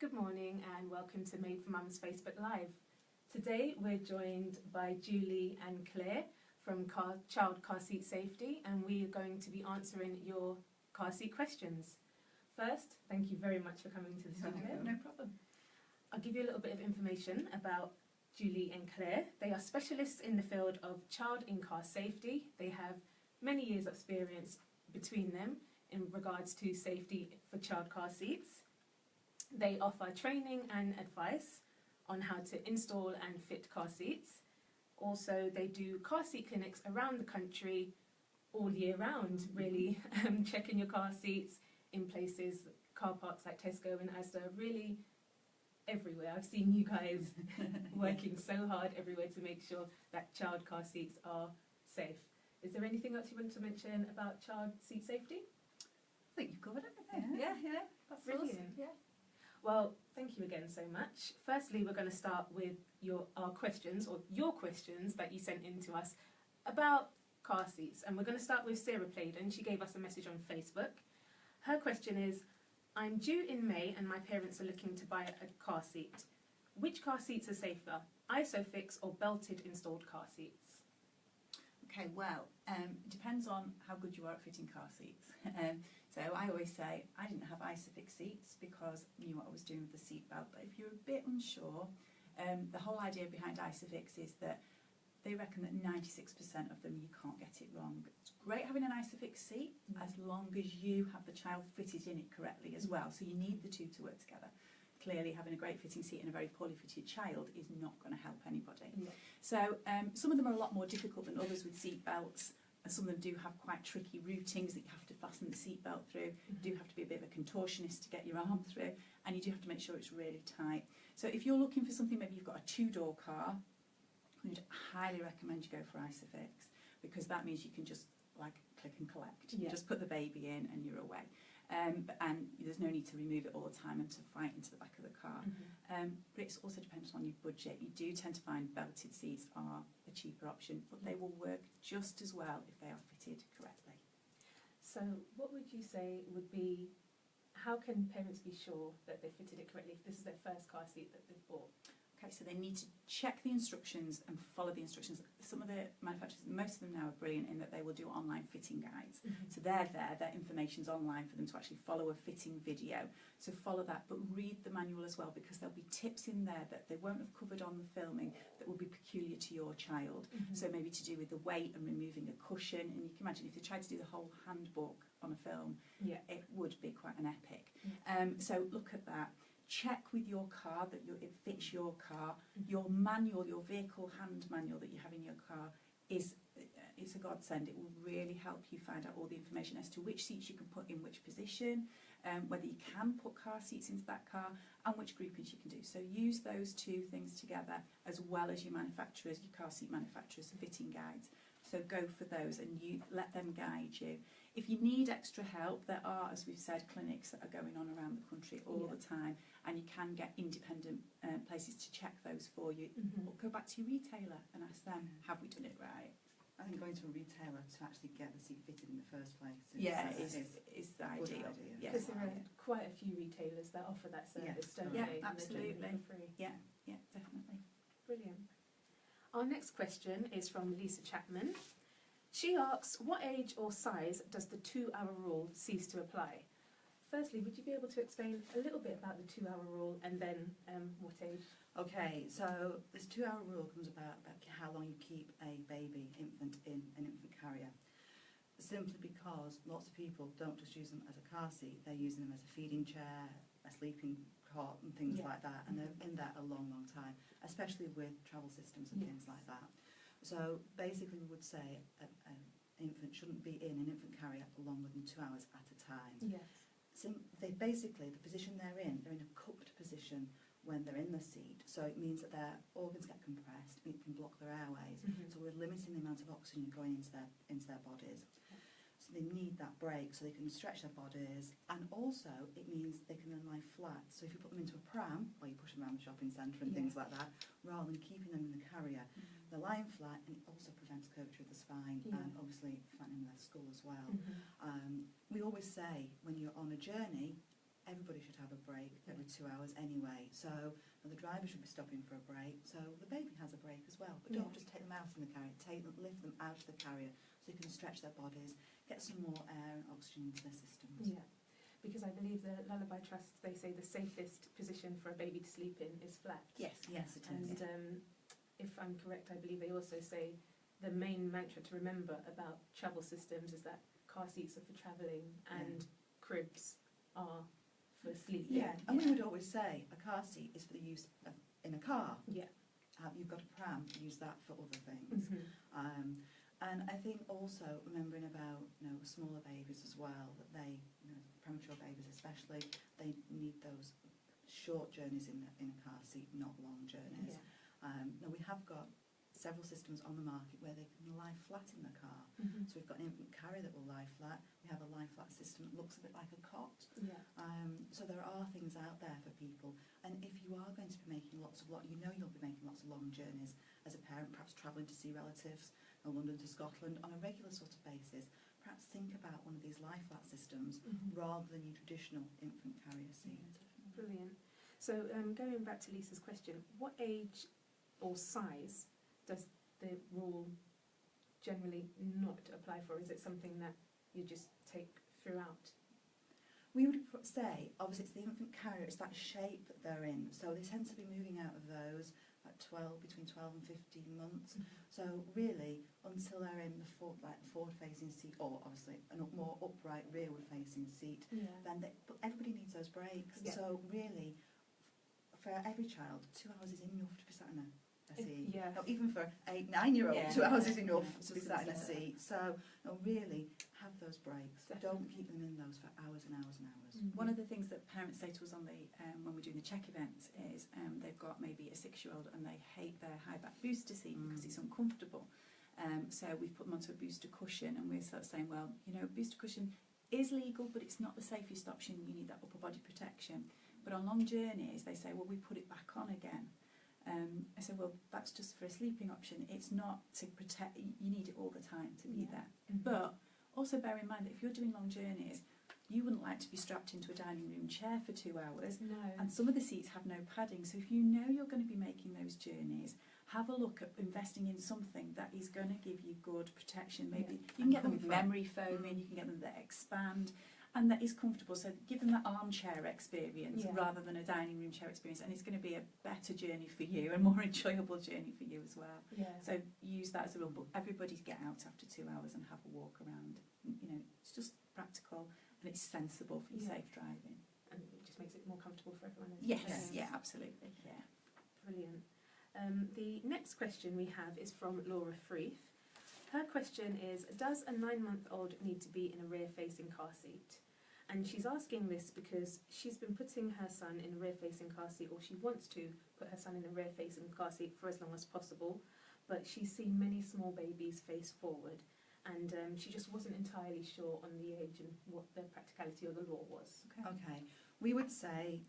Good morning and welcome to Made for Mums Facebook Live. Today we're joined by Julie and Claire from Child Seat Safety, and we are going to be answering your car seat questions. First, thank you very much for coming to the studio. No problem. I'll give you a little bit of information about Julie and Claire. They are specialists in the field of child in-car safety. They have many years of experience between them in regards to safety for child car seats. They offer training and advice on how to install and fit car seats. Also, they do car seat clinics around the country all year round, really, checking your car seats in places, car parks like Tesco and Asda, really everywhere. I've seen you guys working so hard everywhere to make sure that child car seats are safe. Is there anything else you want to mention about child seat safety? I think you've covered everything. Yeah, that's Brilliant. Yeah. Well, thank you again so much. Firstly, we're going to start with our questions, or your questions that you sent in to us about car seats. And we're going to start with Sarah Playden. She gave us a message on Facebook. Her question is, I'm due in May and my parents are looking to buy a car seat. Which car seats are safer, Isofix or belted installed car seats? Okay, well, it depends on how good you are at fitting car seats. So I always say I didn't have Isofix seats because I knew what I was doing with the seat belt. But if you're a bit unsure, the whole idea behind Isofix is that they reckon that 96% of them you can't get it wrong. It's great having an Isofix seat as long as you have the child fitted in it correctly as well. So you need the two to work together. Clearly, having a great fitting seat and a very poorly fitted child is not going to help anybody. Yeah. So some of them are a lot more difficult than others with seat belts. Some of them do have quite tricky routings that you have to fasten the seat belt through. You do have to be a bit of a contortionist to get your arm through, and you do have to make sure it's really tight. So if you're looking for something, maybe you've got a two-door car, I would highly recommend you go for Isofix, because that means you can just like click and collect. You just put the baby in and you're away. And there's no need to remove it all the time and to fight into the back of the car. But it's also dependent on your budget. You do tend to find belted seats are a cheaper option, but they will work just as well if they are fitted correctly. So what would you say would be, how can parents be sure that they fitted it correctly if this is their first car seat that they've bought? Okay, so they need to check the instructions and follow the instructions. Some of the manufacturers, most of them now are brilliant in that they will do online fitting guides. So they're there, their information's online for them to actually follow a fitting video. So follow that, but read the manual as well, because there'll be tips in there that they won't have covered on the filming that will be peculiar to your child. So maybe to do with the weight and removing a cushion. And you can imagine if they tried to do the whole handbook on a film, it would be quite an epic. So look at that. Check with your car that it fits your car. Your manual, your vehicle hand manual that you have in your car is it's a godsend. It will really help you find out all the information as to which seats you can put in which position, whether you can put car seats into that car, and which groupings you can do. So use those two things together, as well as your manufacturers, your car seat manufacturers' fitting guides. So go for those and you let them guide you. If you need extra help, there are, as we've said, clinics that are going on around the country all the time, and you can get independent places to check those for you. Or go back to your retailer and ask them, have we done it right? I think going to a retailer to actually get the seat fitted in the first place is the ideal. Because there are quite a few retailers that offer that service, don't they? Yeah, absolutely. For free. Yeah, definitely. Brilliant. Our next question is from Lisa Chapman. She asks, what age or size does the 2-hour rule cease to apply? Firstly, would you be able to explain a little bit about the 2-hour rule, and then what age? Okay, so this 2-hour rule comes about how long you keep a baby infant in an infant carrier. Simply because lots of people don't just use them as a car seat, they're using them as a feeding chair, a sleeping cot and things like that, and they're in there a long, long time, especially with travel systems and things like that. So basically we would say an infant shouldn't be in an infant carrier longer than 2 hours at a time. So the position they're in a cupped position when they're in the seat, so it means that their organs get compressed and it can block their airways, so we're limiting the amount of oxygen going into their bodies. So they need that break so they can stretch their bodies, and also it means they can then lie flat. So if you put them into a pram, or you push them around the shopping centre and things like that, rather than keeping them in the carrier, they're lying flat, and it also prevents curvature of the spine and obviously flattening their skull as well. We always say when you're on a journey, everybody should have a break every 2 hours anyway. So the driver should be stopping for a break, so the baby has a break as well. But don't just take them out in the carrier, lift them out of the carrier so you can stretch their bodies, get some more air and oxygen into their systems. Yeah, because I believe the Lullaby Trust, they say the safest position for a baby to sleep in is flat. Yes, it is. And if I'm correct, I believe they also say the main mantra to remember about travel systems is that car seats are for travelling and cribs are for sleeping. Yeah, and we would always say a car seat is for the use in a car. Yeah. You've got a pram, use that for other things. And I think also remembering about smaller babies as well, that they, premature babies especially, they need those short journeys in a car seat, not long journeys. Now we have got several systems on the market where they can lie flat in the car. So we've got an infant carrier that will lie flat. We have a lie flat system that looks a bit like a cot. So there are things out there for people. And if you are going to be making you'll be making lots of long journeys as a parent, perhaps travelling to see relatives, London to Scotland on a regular sort of basis, perhaps think about one of these lie flat systems rather than your traditional infant carrier seat. Brilliant. So going back to Lisa's question, what age or size does the rule generally not apply for? Is it something that you just take throughout? We would say, obviously it's the infant carrier, it's that shape that they're in, so they tend to be moving out of those at between 12 and 15 months. So really, until they're in the forward-facing seat, or obviously a more upright rearward-facing seat, then but everybody needs those breaks. So really, for every child, 2 hours is enough to be sat in a seat. No, even for 8, 9-year-old, 2 hours is enough to be sat in a seat. So really, have those breaks. Don't keep them in those for hours and hours and hours. One of the things that parents say to us on the when we're doing the check events is they've got maybe a 6-year-old and they hate their high back booster seat because it's uncomfortable. So we've put them onto a booster cushion, and we're sort of saying, well, booster cushion is legal, but it's not the safest option. You need that upper body protection. But on long journeys, they say, well, we put it back on again. I said, well, that's just for a sleeping option. It's not to protect. You need it all the time to be there. But also bear in mind that if you're doing long journeys, you wouldn't like to be strapped into a dining room chair for 2 hours. And some of the seats have no padding. So if you know you're going to be making those journeys, have a look at investing in something that is going to give you good protection. Maybe you can get them with memory foam in, you can get them that expand, and that is comfortable. So give them that armchair experience rather than a dining room chair experience, and it's going to be a better journey for you, a more enjoyable journey for you as well. So use that as a rule, but everybody get out after 2 hours and have a walk around. It's just practical and it's sensible for your safe driving. And it just makes it more comfortable for everyone. Yes, absolutely, Brilliant. The next question we have is from Laura Freeth. Her question is, does a 9-month-old need to be in a rear-facing car seat? And she's asking this because she's been putting her son in a rear-facing car seat, or she wants to put her son in a rear-facing car seat for as long as possible, but she's seen many small babies face forward, and she just wasn't entirely sure on the age and what the practicality of the law was. Okay. We would say,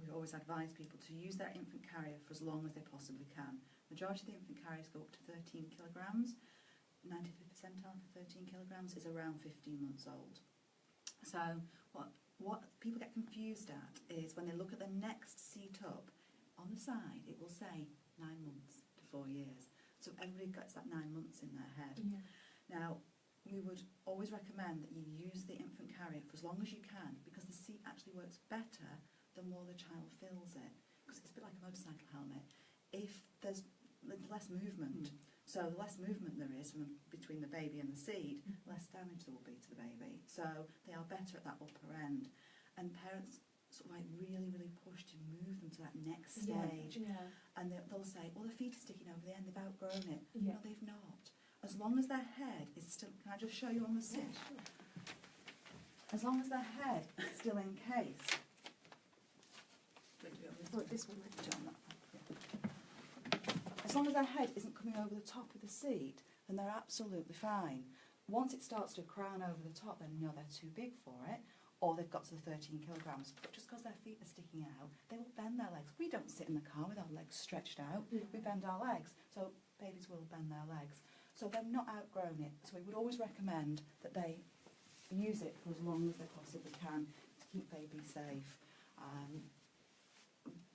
we always advise people to use their infant carrier for as long as they possibly can. Majority of the infant carriers go up to 13 kilograms. 95th percentile for 13 kilograms is around 15 months old. So what people get confused at is when they look at the next seat up, on the side it will say 9 months to 4 years. So everybody gets that 9 months in their head. Now, we would always recommend that you use the infant carrier for as long as you can, because the seat actually works better the more the child feels it. Because it's a bit like a motorcycle helmet. If there's less movement, so the less movement there is between the baby and the seat, less damage there will be to the baby. So they are better at that upper end. And parents sort of really push to move them to that next stage. And they'll say, well, their feet are sticking over the end, they've outgrown it. No, they've not. As long as their head is still, can I just show you on the seat? As long as their head is still encased. This one, as long as their head isn't coming over the top of the seat, then they're absolutely fine. Once it starts to crown over the top, then they're too big for it, or they've got to the 13 kilograms. But just because their feet are sticking out, they will bend their legs. We don't sit in the car with our legs stretched out. We bend our legs. So babies will bend their legs. So they've not outgrown it. So we would always recommend that they use it for as long as they possibly can. keep babies safe.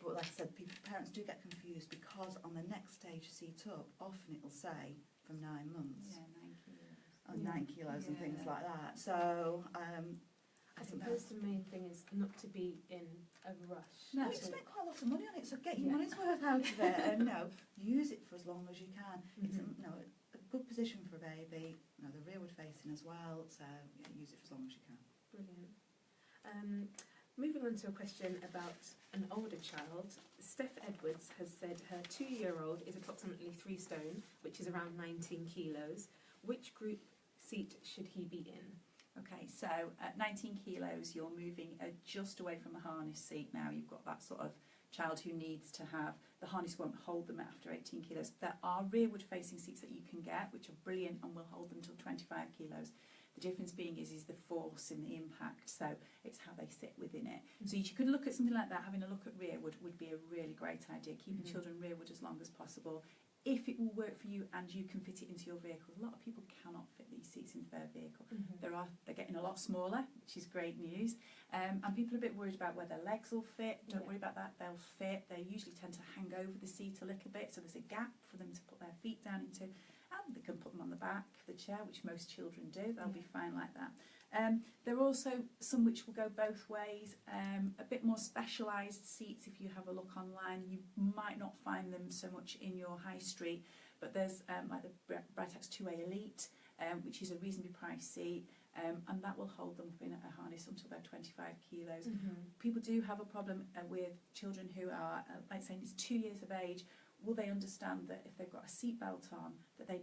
But like I said, parents do get confused because on the next stage seat up, often it'll say from 9 months. Yeah, 9 kilos. And 9 kilos and things like that. So I suppose the main thing is not to be in a rush. No. you spend quite a lot of money on it, so get your money's worth out of it, and use it for as long as you can. It's a good position for a baby. The rearward facing as well. So use it for as long as you can. Brilliant. Moving on to a question about an older child, Steph Edwards has said her 2-year-old is approximately 3 stone, which is around 19 kilos. Which group seat should he be in? Okay, so at 19 kilos, you're moving just away from the harness seat now. You've got that sort of child who needs to have, the harness won't hold them after 18 kilos. There are rearward facing seats that you can get, which are brilliant and will hold them till 25 kilos. The difference being is the force in the impact, so it's how they sit within it. So you could look at something like that. Having a look at rearward would be a really great idea. Keeping children rearward as long as possible. If it will work for you and you can fit it into your vehicle. A lot of people cannot fit these seats into their vehicle. They're getting a lot smaller, which is great news. And people are a bit worried about where their legs will fit. Don't worry about that, they'll fit. They usually tend to hang over the seat a little bit, so there's a gap for them to put their feet down into. And they can put them on the back of the chair, which most children do. They'll be fine like that. There are also some which will go both ways. A bit more specialised seats, if you have a look online, you might not find them so much in your high street, but there's like the Britax 2A Elite, which is a reasonably priced seat, and that will hold them up in a harness until they're 25 kilos. People do have a problem with children who are, like saying it's 2 years of age. Will they understand that if they've got a seatbelt on, that they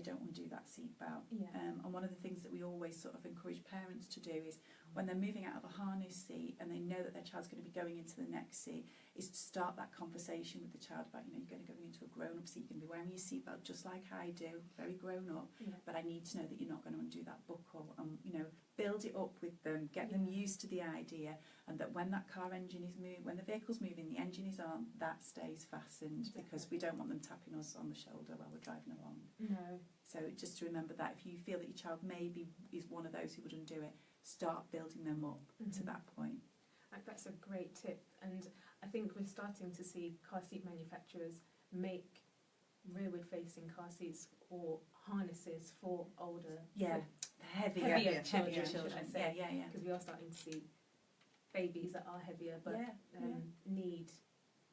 don't undo that seatbelt? And one of the things that we always sort of encourage parents to do is when they're moving out of a harness seat and they know that their child's going to be going into the next seat, is to start that conversation with the child about, you're going to go into a grown-up seat, you're going to be wearing your seatbelt just like I do, very grown up, but I need to know that you're not going to undo that buckle, and build it up with them, get them used to the idea, and that when that car engine is moving, when the vehicle's moving, the engine is on, that stays fastened, because we don't want them tapping us on the shoulder while we're driving along. So just to remember that if you feel that your child maybe is one of those who would undo it, start building them up to that point. That's a great tip, and I think we're starting to see car seat manufacturers make rearward facing car seats or harnesses for older, heavier children, should I say? Because we are starting to see babies that are heavier but need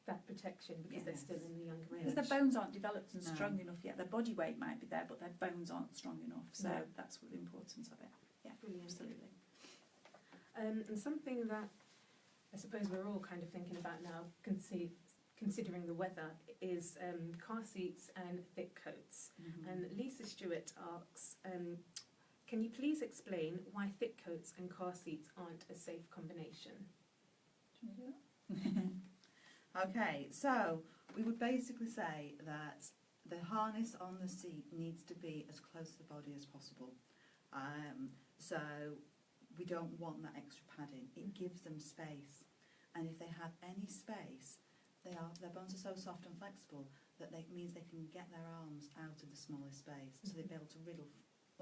that protection because they're still in the younger age. Because their bones aren't developed and strong enough yet. Their body weight might be there, but their bones aren't strong enough. So that's the importance of it. Yeah, brilliant. Absolutely. And something that I suppose we're all kind of thinking about now, considering the weather, is car seats and thick coats. And Lisa Stewart asks, can you please explain why thick coats and car seats aren't a safe combination? Do you want to do that? Okay, so we would basically say that the harness on the seat needs to be as close to the body as possible. So we don't want that extra padding. It gives them space, and if they have any space, their bones are so soft and flexible that it means they can get their arms out of the smallest space, so they'll be able to wriggle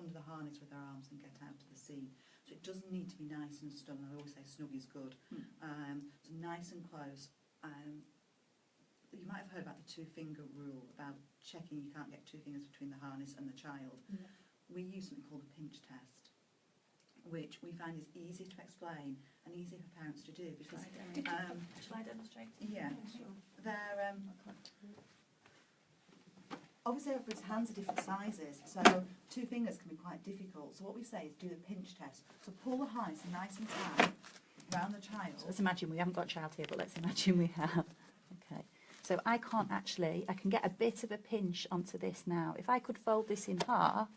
under the harness with their arms and get out to the seat. So it doesn't need to be nice and snug. I always say snug is good. So nice and close. You might have heard about the 2-finger rule, about checking you can't get 2 fingers between the harness and the child. We use something called a pinch test, which we find is easy to explain and easy for parents to do, because shall I demonstrate? Yeah, they're obviously everybody's hands are different sizes, so 2 fingers can be quite difficult. So what we say is do the pinch test. So pull the harness nice and tight around the child. So let's imagine we haven't got a child here, but let's imagine we have. Okay. So I can get a bit of a pinch onto this now. If I could fold this in half,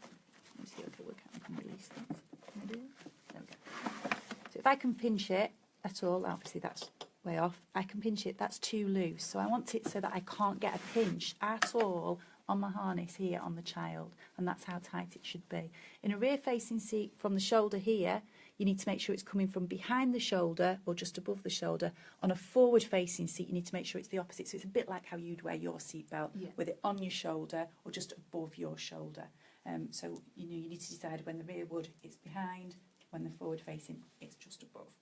let me see if I can work out, I can release this. Can I do that? There we go. So if I can pinch it at all, obviously that's way off, I can pinch it, that's too loose. So I want it so that I can't get a pinch at all on my harness here on the child, and that's how tight it should be. In a rear facing seat from the shoulder here, you need to make sure it's coming from behind the shoulder or just above the shoulder. On a forward facing seat, you need to make sure it's the opposite. So it's a bit like how you'd wear your seatbelt, with it on your shoulder or just above your shoulder. So you need to decide when the rear wood is behind, when the forward facing it's just above.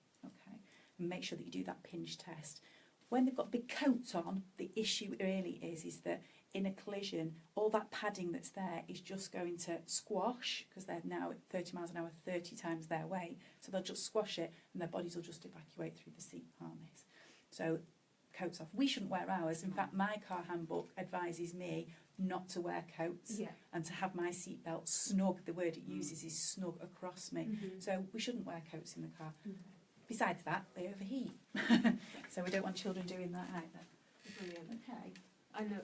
and make sure that you do that pinch test. When they've got big coats on, the issue really is that in a collision, all that padding that's there is just going to squash, because they're now at 30 miles an hour, 30 times their weight, so they'll just squash it and their bodies will just evacuate through the seat harness. So coats off. We shouldn't wear ours. In fact, my car handbook advises me not to wear coats and to have my seatbelt snug. The word it uses is snug across me. So we shouldn't wear coats in the car. Besides that, they overheat. So we don't want children doing that either. Brilliant. Okay. I know,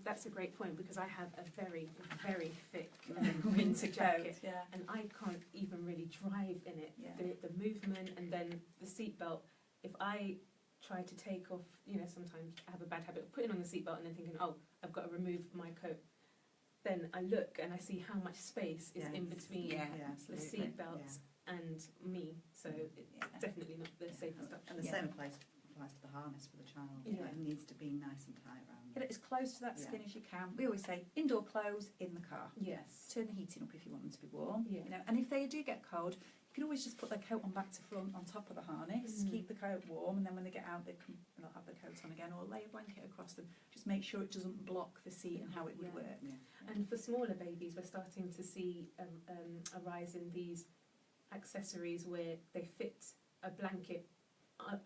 that's a great point, because I have a very, very thick winter jacket, and I can't even really drive in it. The movement and then the seatbelt, if I try to take off, you know, sometimes I have a bad habit of putting on the seatbelt and then thinking, oh, I've got to remove my coat. Then I look and I see how much space is in between the seatbelt and me. So it's definitely not the safest option. And the same applies to the harness for the child. It needs to be nice and tight around. Get it as close to that skin as you can. We always say indoor clothes in the car. Yes. Turn the heating up if you want them to be warm. You know, and if they do get cold, you can always just put their coat on back to front on top of the harness, keep the coat warm, and then when they get out, they'll have the coat on again, or lay a blanket across them. Just make sure it doesn't block the seat and how it would work. And for smaller babies, we're starting to see a rise in these accessories where they fit a blanket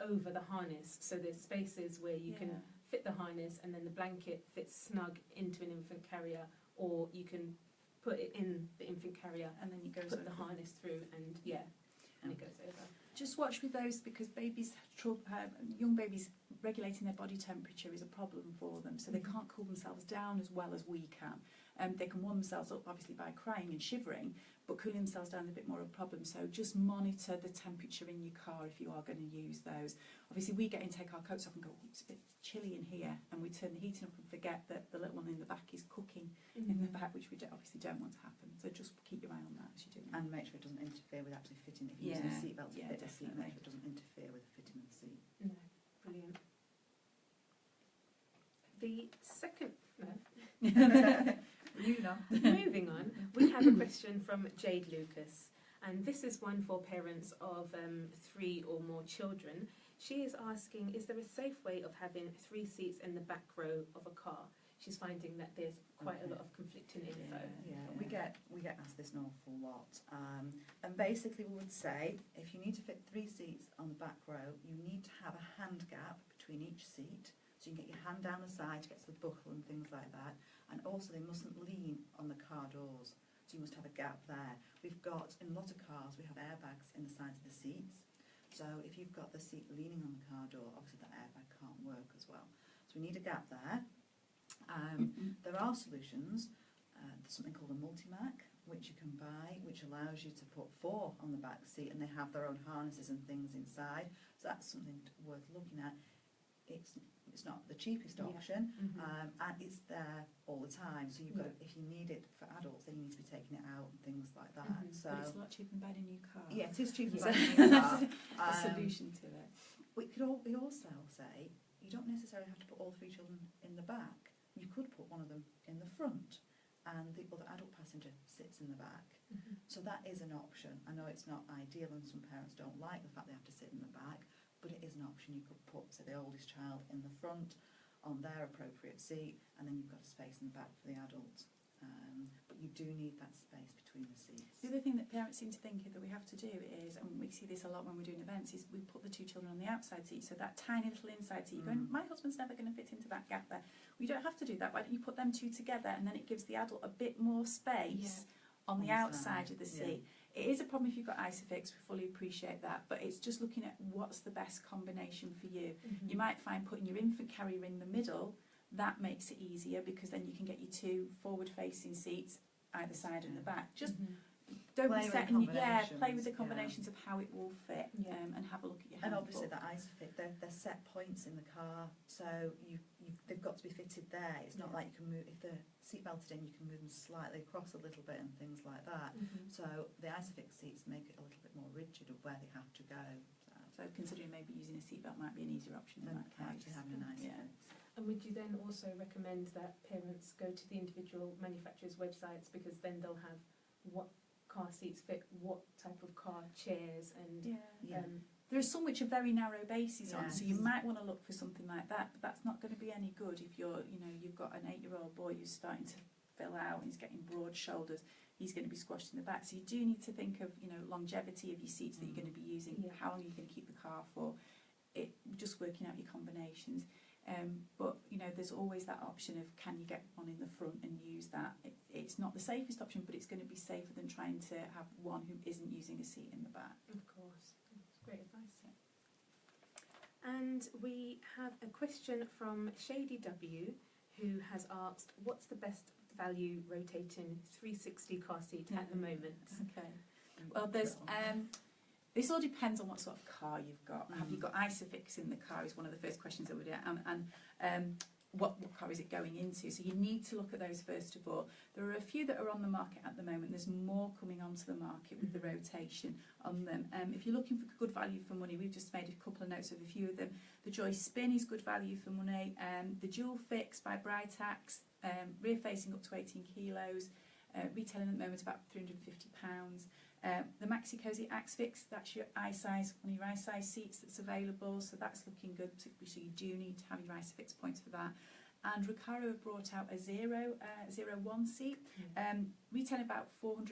over the harness, so there's spaces where you can fit the harness and then the blanket fits snug into an infant carrier, or you can put it in the infant carrier and then you go put the harness through and it goes over. Just watch with those, because babies, young babies, regulating their body temperature is a problem for them, so they can't cool themselves down as well as we can. They can warm themselves up obviously by crying and shivering, but cooling themselves down is a bit more of a problem. So just monitor the temperature in your car if you are going to use those. Obviously we get in, take our coats off and go, oh, it's a bit chilly in here, and we turn the heating up and forget that the little one in the back is cooking in the back, which we obviously don't want to happen. So just keep your eye on that as you do. And make sure it doesn't interfere with actually fitting it. If you're using a seatbelt to fit the seat, make sure it doesn't interfere with the fitting of the seat. No, brilliant. The second, moving on, we have a question from Jade Lucas, and this is one for parents of 3 or more children. She is asking, is there a safe way of having 3 seats in the back row of a car? She's finding that there's quite a lot of conflicting info. We get asked this an awful lot, and basically we would say if you need to fit 3 seats on the back row, you need to have a hand gap between each seat, so you can get your hand down the side to get to the buckle and things like that. And also they mustn't lean on the car doors, so you must have a gap there. We've got, in a lot of cars, we have airbags in the sides of the seats, so if you've got the seat leaning on the car door, obviously that airbag can't work as well. So we need a gap there. There are solutions. There's something called a multi-mac, which you can buy, which allows you to put 4 on the back seat, and they have their own harnesses and things inside, so that's something worth looking at. It's not the cheapest option, and it's there all the time. So you've got to, if you need it for adults, then you need to be taking it out and things like that. So but it's a lot cheaper than buying a new car. Yeah, it is cheaper than buying a new car. A solution to it. We also say you don't necessarily have to put all 3 children in the back. You could put one of them in the front, and the other adult passenger sits in the back. So that is an option. I know it's not ideal, and some parents don't like the fact they have to sit in the back, but it is an option. You could put, say, the oldest child in the front on their appropriate seat, and then you've got a space in the back for the adult. But you do need that space between the seats. The other thing that parents seem to think that we have to do is, and we see this a lot when we're doing events, is we put the 2 children on the outside seat, so that tiny little inside seat, going, my husband's never going to fit into that gap there. We don't have to do that. Why don't you put them 2 together, and then it gives the adult a bit more space on the outside of the seat. It is a problem if you've got Isofix, we fully appreciate that, but it's just looking at what's the best combination for you. You might find putting your infant carrier in the middle, that makes it easier, because then you can get your 2 forward-facing seats either side and the back. Just don't be setting, play with the combinations of how it will fit, and have a look at your handbook. And obviously the Isofix, they're set points in the car, so they've got to be fitted there. It's not like you can move, if they're seat belted in, you can move them slightly across a little bit and things like that. So the Isofix seats make it a little bit more rigid of where they have to go. So considering maybe using a seatbelt might be an easier option in that case. Actually having an Isofix. And would you then also recommend that parents go to the individual manufacturers' websites, because then they'll have what car seats fit what type of car, chairs, and There are some which are very narrow bases on, so you Yes. might want to look for something like that, but that's not going to be any good if you've got an 8-year-old boy who's starting to fill out and he's getting broad shoulders. He's going to be squashed in the back. So you do need to think of, longevity of your seats that you're going to be using, Yeah. how long you're going to keep the car for, just working out your combinations. But there's always that option of, can you get one in the front and use that? It's not the safest option, but it's going to be safer than trying to have one who isn't using a seat in the back. Of course. That's great advice. And we have a question from Shady W, who has asked, what's the best value rotating 360 car seat at the moment? Okay. Well, there's this all depends on what sort of car you've got. Have you got Isofix in the car is one of the first questions that we do, and what car is it going into? So you need to look at those first of all. There are a few that are on the market at the moment. There's more coming onto the market with the rotation on them. If you're looking for good value for money, we've just made a couple of notes of a few of them. The Joy Spin is good value for money. The Dual Fix by Britax, rear facing up to 18 kilos, retailing at the moment about £350. The Maxi Cozy Axfix, that's your i-size, one of your i-size seats that's available, so that's looking good, so you do need to have your Isofix points for that. And Recaro have brought out a 01 seat, retailing about £400.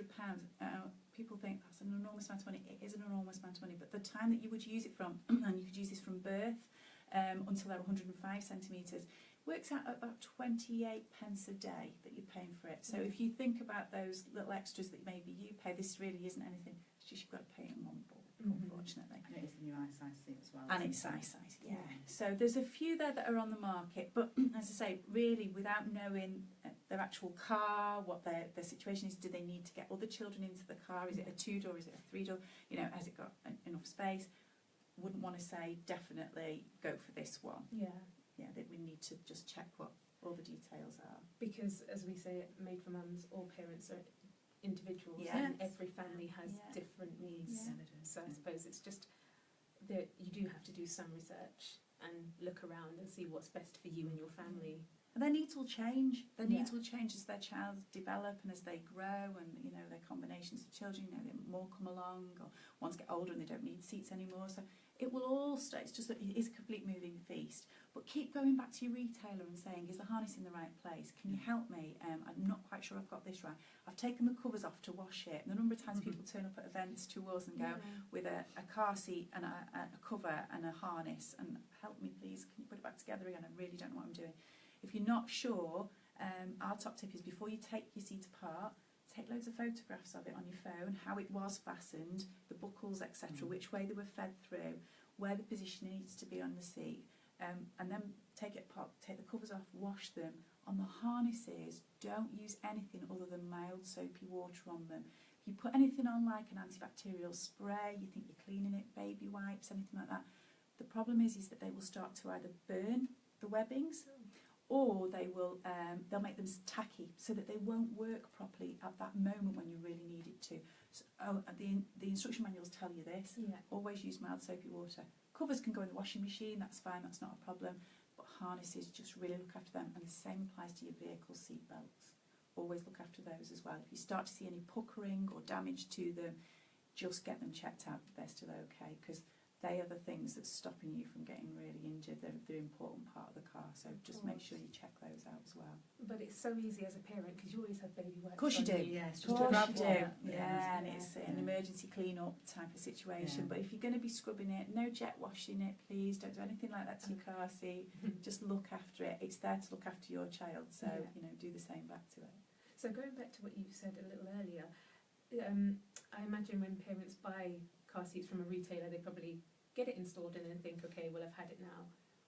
People think that's an enormous amount of money. It is an enormous amount of money, but the time that you would use it from, and you could use this from birth until they're 105 centimetres, works out at about 28 pence a day that you're paying for it. So if you think about those little extras that maybe you pay, this really isn't anything. It's just you've got to pay it in one bulk, unfortunately. And it is the new i-size seat as well. And it's size, yeah. So there's a few there that are on the market, but as I say, really without knowing their actual car, what their situation is, do they need to get other children into the car? Is it a 2-door? Is it a 3-door? Has it got enough space? Wouldn't want to say definitely go for this one. Yeah, that we need to just check what all the details are. Because, as we say at MadeForMums, all parents are individuals, Yes. and every family has Yeah. different needs. Yeah. So I suppose it's just that you do have to do some research and look around and see what's best for you and your family. And their needs will change. Their needs Yeah. will change as their child develop and as they grow, and their combinations of children. More come along, or ones get older and they don't need seats anymore. So it will all stay. It's just that it is a complete moving feast. But keep going back to your retailer and saying, is the harness in the right place? Can you help me? I'm not quite sure I've got this right. I've taken the covers off to wash it. And the number of times people turn up at events to us and go with a car seat and a cover and a harness, and help me please, can you put it back together again? I really don't know what I'm doing. If you're not sure, our top tip is, before you take your seat apart, take loads of photographs of it on your phone, how it was fastened, the buckles, etc., which way they were fed through, where the position needs to be on the seat, and then take it apart, take the covers off, wash them. On the harnesses, don't use anything other than mild soapy water on them. If you put anything on like an antibacterial spray, you think you're cleaning it, baby wipes, anything like that, the problem is that they will start to either burn the webbings, or they'll make them tacky, so that they won't work properly at that moment when you really need it to. So, the instruction manuals tell you this. Always use mild soapy water. Covers can go in the washing machine, that's fine, that's not a problem. But harnesses, just really look after them, and the same applies to your vehicle seat belts. Always look after those as well. If you start to see any puckering or damage to them, just get them checked out that they're still okay, because they are the things that's stopping you from getting really injured. They're the important part of the car, so just make sure you check those out as well. But it's so easy as a parent, because you always have baby wipes. Of course you do. Yes, Of course you do. Yeah, And it's an emergency clean-up type of situation. But if you're going to be scrubbing it, no jet washing it, please. Don't do anything like that to your car seat. Just look after it. It's there to look after your child, so do the same back to it. So going back to what you said a little earlier, I imagine when parents buy car seats from a retailer, they probably get it installed and then think, okay, well, I've had it now,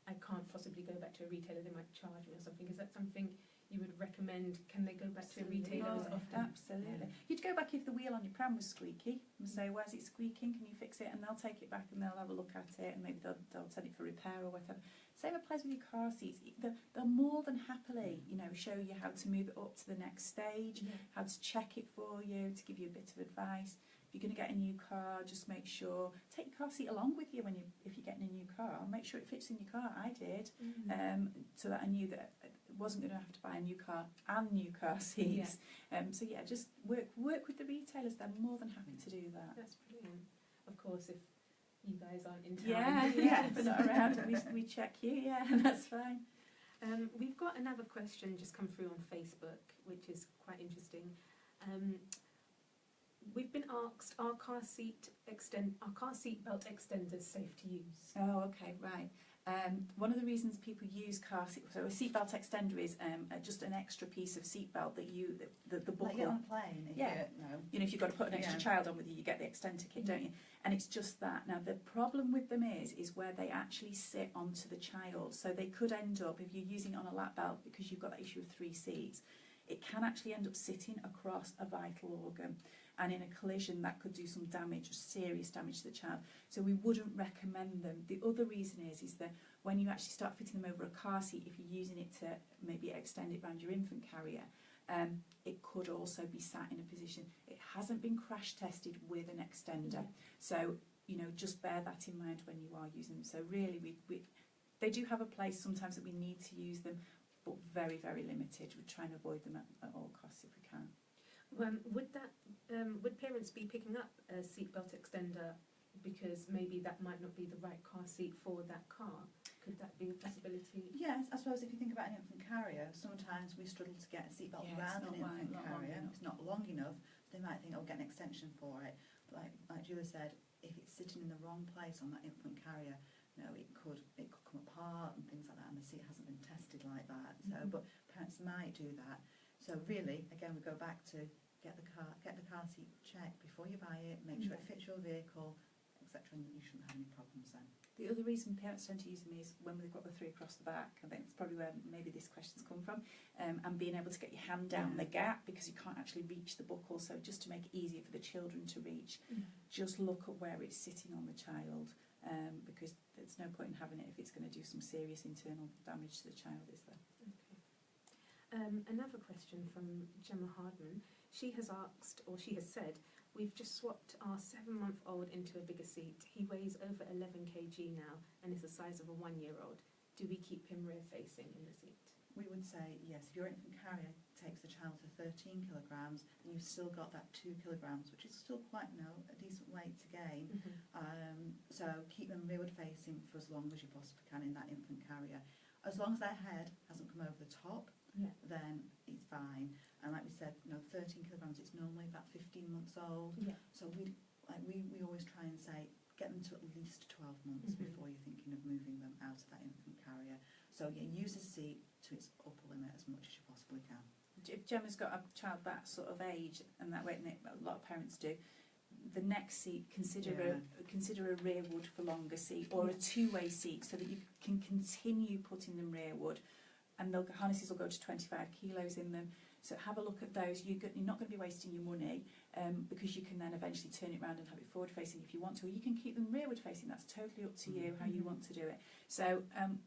I can't possibly go back to a retailer, they might charge me or something. Is that something you would recommend? Can they go back to a retailer as often? Absolutely. You'd go back if the wheel on your pram was squeaky and say, where's it squeaking, can you fix it? And they'll take it back and they'll have a look at it, and maybe they'll send it for repair or whatever. Same applies with your car seats. They'll more than happily show you how to move it up to the next stage, how to check it for you, to give you a bit of advice. If you're going to get a new car, just make sure, take your car seat along with you if you're getting a new car. Make sure it fits in your car. I did, so that I knew that I wasn't going to have to buy a new car and new car seats. So just work with the retailers. They're more than happy to do that. That's brilliant. Of course, if you guys aren't in town. Yeah, if we're not around, we check you, yeah, that's fine. We've got another question just come through on Facebook, which is quite interesting. We've been asked, are car seat belt extenders safe to use? Oh, okay, right. One of the reasons people use car seat, so a seatbelt extender is just an extra piece of seatbelt that the buckle. Like you're on a plane, if Yeah. You know, if you've got to put an extra child on with you, you get the extender kit, don't you? And it's just that. Now, the problem with them is where they actually sit onto the child. So they could end up, if you're using it on a lap belt, because you've got that issue of 3 seats, it can actually end up sitting across a vital organ. And in a collision, that could do some damage, serious damage to the child. So we wouldn't recommend them. The other reason is that when you actually start fitting them over a car seat, if you're using it to maybe extend it around your infant carrier, it could also be sat in a position. It hasn't been crash tested with an extender. So, you know, just bear that in mind when you are using them. So really, they do have a place sometimes that we need to use them, but very, very limited. We try and avoid them at all costs if we can. Would parents be picking up a seatbelt extender because maybe that might not be the right car seat for that car? Could that be a possibility? Yes, I suppose if you think about an infant carrier, sometimes we struggle to get a seatbelt around an infant carrier. It's not long enough. They might think, oh, get an extension for it. But like Julia said, if it's sitting in the wrong place on that infant carrier, you know, it could come apart and things like that, and the seat hasn't been tested like that. So, but parents might do that. So really, again, we go back to get the car seat checked before you buy it, make sure it fits your vehicle, etc., and you shouldn't have any problems then. The other reason parents tend to use them is when they've got the 3 across the back. I think it's probably where maybe this question's come from, and being able to get your hand down the gap because you can't actually reach the buckle. So just to make it easier for the children to reach, just look at where it's sitting on the child, because there's no point in having it if it's going to do some serious internal damage to the child, is there? Another question from Gemma Hardman. She has asked, or she has said, we've just swapped our 7-month-old into a bigger seat. He weighs over 11 kg now and is the size of a 1-year-old. Do we keep him rear-facing in the seat? We would say yes. If your infant carrier takes the child to 13 kilograms, then you've still got that 2 kilograms, which is still quite a decent weight to gain. So keep them rearward-facing for as long as you possibly can in that infant carrier. As long as their head hasn't come over the top, then it's fine. And like we said, 13 kilograms, it's normally about 15 months old. So we always try and say, get them to at least 12 months before you're thinking of moving them out of that infant carrier. So use the seat to its upper limit as much as you possibly can. If Gemma's got a child that sort of age and that weight, and a lot of parents do, the next seat, consider a rearward for longer seat, or a 2-way seat, so that you can continue putting them rearward, and the harnesses will go to 25 kilos in them. So have a look at those. You're not going to be wasting your money, because you can then eventually turn it around and have it forward facing if you want to, or you can keep them rearward facing. That's totally up to you how you want to do it. So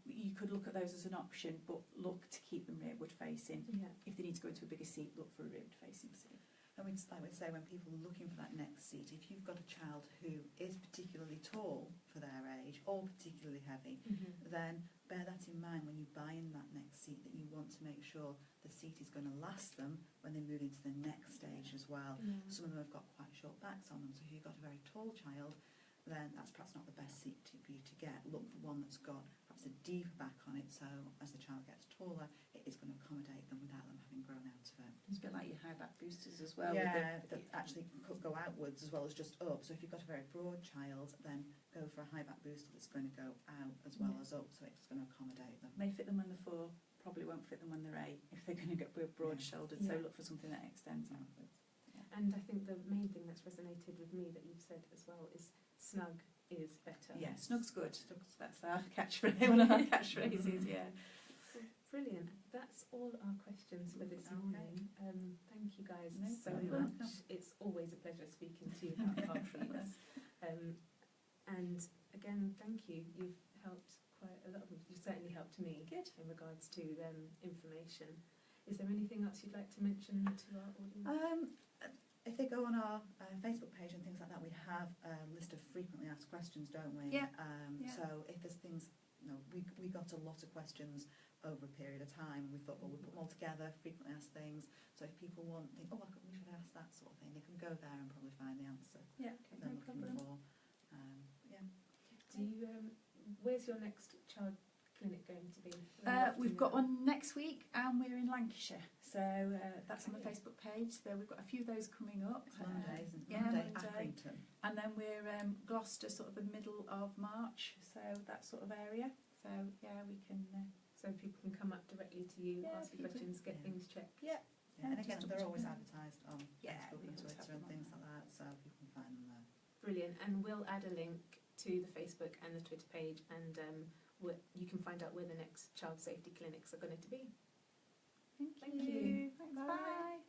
you could look at those as an option, but look to keep them rearward facing. If they need to go into a bigger seat, look for a rearward facing seat. And we'd say when people are looking for that next seat, if you've got a child who is particularly tall for their age or particularly heavy, then bear that in mind when you buy in that next seat, that you want to make sure the seat is going to last them when they move into the next stage as well. Some of them have got quite short backs on them, so if you've got a very tall child, then that's perhaps not the best seat for you to get. Look for one that's got perhaps a deeper back on it, so as the child gets taller, it is going to accommodate them without them having grown out of it. It's a bit like your high back boosters as well. Yeah, that actually could go outwards as well as just up. So if you've got a very broad child, then go for a high back booster that's going to go out as well as up, so it's going to accommodate them. May fit them when they're 4, probably won't fit them when they're 8 if they're going to get broad-shouldered. So look for something that extends outwards. And I think the main thing that's resonated with me that you've said as well is snug is better. Yeah, snug's good. That's our catchphrase. One of our catchphrases. Brilliant. That's all our questions for this morning. Thank you guys so welcome. much. It's always a pleasure speaking to you about car seats. And again, thank you. You've helped quite a lot. You've certainly helped me in regards to information. Is there anything else you'd like to mention to our audience? If they go on our Facebook page and things like that, we have a list of frequently asked questions, don't we? So if there's things, we got a lot of questions over a period of time, and we thought, well, we'll put them all together, frequently asked things. So if people think, we should ask that sort of thing, they can go there and probably find the answer. Yeah, okay, no problem. For. Do you, where's your next child clinic going to be? We've got one next week and we're in Lancashire, so that's on the Facebook page. So we've got a few of those coming up. It's Monday, isn't it? Yeah, Monday, Monday. Accrington. And then we're Gloucester, sort of the middle of March, so that sort of area. So yeah, we can. So people can come up directly to you, Yeah, ask you people- questions, get yeah. things checked. Yeah. Yeah, and just again, double they're check always them. advertised on Yeah, Facebook we and always have Twitter and them on things there. like that, so people can find them there. Brilliant. And we'll add a link to the Facebook and the Twitter page, and you can find out where the next child safety clinics are going to be. Thank Thank you. you. Thanks, Bye. bye.